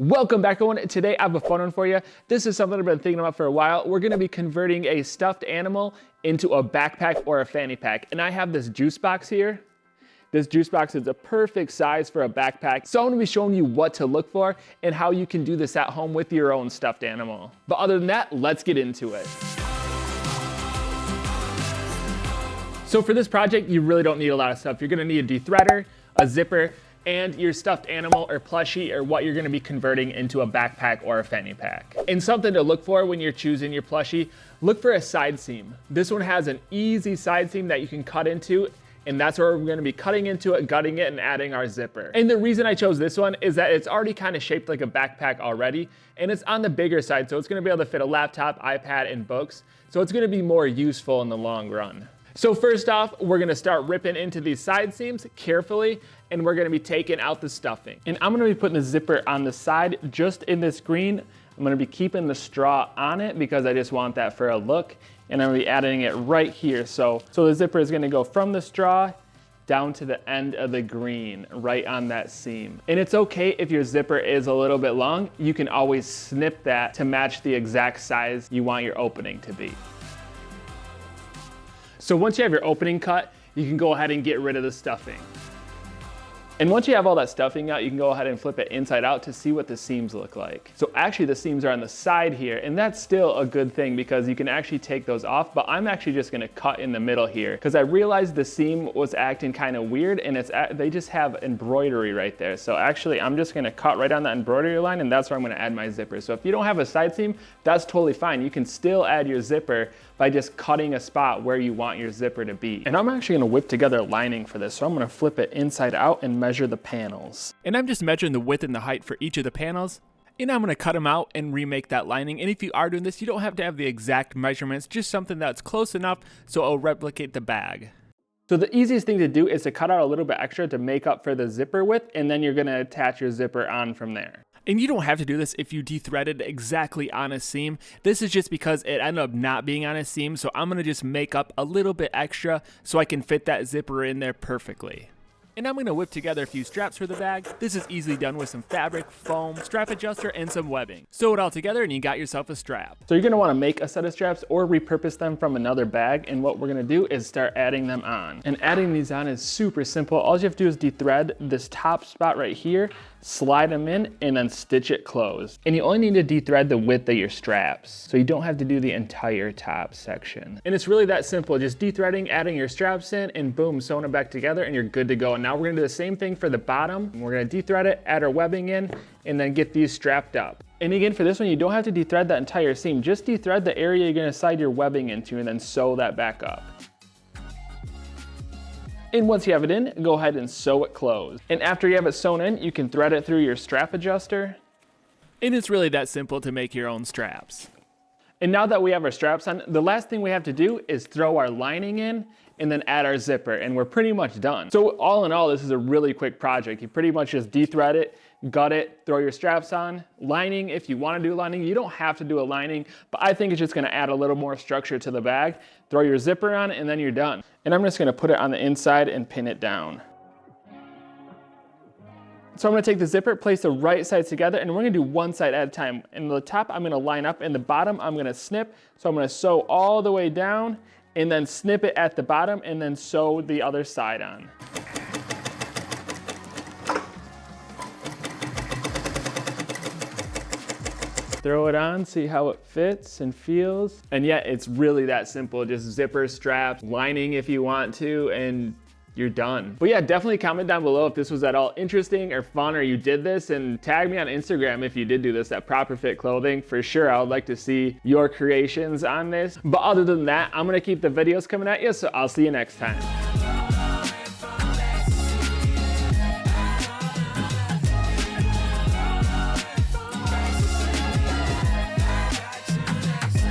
Welcome back, everyone. Today I have a fun one for you. This is something I've been thinking about for a while. We're gonna be converting a stuffed animal into a backpack or a fanny pack. And I have this juice box here. This juice box is a perfect size for a backpack. So I'm gonna be showing you what to look for and how you can do this at home with your own stuffed animal. But other than that, let's get into it. So for this project, you really don't need a lot of stuff. You're gonna need a dethreader, a zipper, and your stuffed animal or plushie or what you're gonna be converting into a backpack or a fanny pack. And something to look for when you're choosing your plushie, look for a side seam. This one has an easy side seam that you can cut into, and that's where we're gonna be cutting into it, gutting it, and adding our zipper. And the reason I chose this one is that it's already kind of shaped like a backpack already, and it's on the bigger side, so it's gonna be able to fit a laptop, iPad, and books, so it's gonna be more useful in the long run. So first off, we're gonna start ripping into these side seams carefully, and we're gonna be taking out the stuffing. And I'm gonna be putting the zipper on the side, just in this green. I'm gonna be keeping the straw on it because I just want that for a look. And I'm gonna be adding it right here. So the zipper is gonna go from the straw down to the end of the green, right on that seam. And it's okay if your zipper is a little bit long. You can always snip that to match the exact size you want your opening to be. So once you have your opening cut, you can go ahead and get rid of the stuffing. And once you have all that stuffing out, you can go ahead and flip it inside out to see what the seams look like. So actually the seams are on the side here, and that's still a good thing because you can actually take those off, but I'm actually just gonna cut in the middle here because I realized the seam was acting kind of weird, and they just have embroidery right there. So actually I'm just gonna cut right on that embroidery line, and that's where I'm gonna add my zipper. So if you don't have a side seam, that's totally fine. You can still add your zipper by just cutting a spot where you want your zipper to be. And I'm actually gonna whip together a lining for this. So I'm gonna flip it inside out and measure the panels. And I'm just measuring the width and the height for each of the panels. And I'm gonna cut them out and remake that lining. And if you are doing this, you don't have to have the exact measurements, just something that's close enough so it'll replicate the bag. So the easiest thing to do is to cut out a little bit extra to make up for the zipper width, and then you're gonna attach your zipper on from there. And you don't have to do this if you dethreaded exactly on a seam. This is just because it ended up not being on a seam, so I'm gonna just make up a little bit extra so I can fit that zipper in there perfectly. And I'm gonna whip together a few straps for the bag. This is easily done with some fabric, foam, strap adjuster, and some webbing. Sew it all together and you got yourself a strap. So you're gonna wanna make a set of straps or repurpose them from another bag, and what we're gonna do is start adding them on. And adding these on is super simple. All you have to do is dethread this top spot right here, slide them in, and then stitch it closed. And you only need to dethread the width of your straps, so you don't have to do the entire top section. And it's really that simple, just dethreading, adding your straps in, and boom, sewing it back together, and you're good to go. And now we're gonna do the same thing for the bottom. We're gonna dethread it, add our webbing in, and then get these strapped up. And again, for this one, you don't have to dethread that entire seam. Just dethread the area you're gonna slide your webbing into, and then sew that back up. And once you have it in, go ahead and sew it closed. And after you have it sewn in, you can thread it through your strap adjuster. And it's really that simple to make your own straps. And now that we have our straps on, the last thing we have to do is throw our lining in and then add our zipper, and we're pretty much done. So all in all, this is a really quick project. You pretty much just dethread it, gut it, throw your straps on. Lining, if you want to do lining, you don't have to do a lining, but I think it's just going to add a little more structure to the bag. Throw your zipper on, and then you're done. And I'm just going to put it on the inside and pin it down. So I'm going to take the zipper, place the right sides together, and we're going to do one side at a time. And the top I'm going to line up, and the bottom I'm going to snip. So I'm going to sew all the way down, and then snip it at the bottom, and then sew the other side on. Throw it on, see how it fits and feels. And yeah, it's really that simple. Just zipper, straps, lining if you want to, and you're done. But yeah, definitely comment down below if this was at all interesting or fun, or you did this, and tag me on Instagram if you did do this at Properfit Clothing. For sure, I would like to see your creations on this. But other than that, I'm gonna keep the videos coming at you, so I'll see you next time.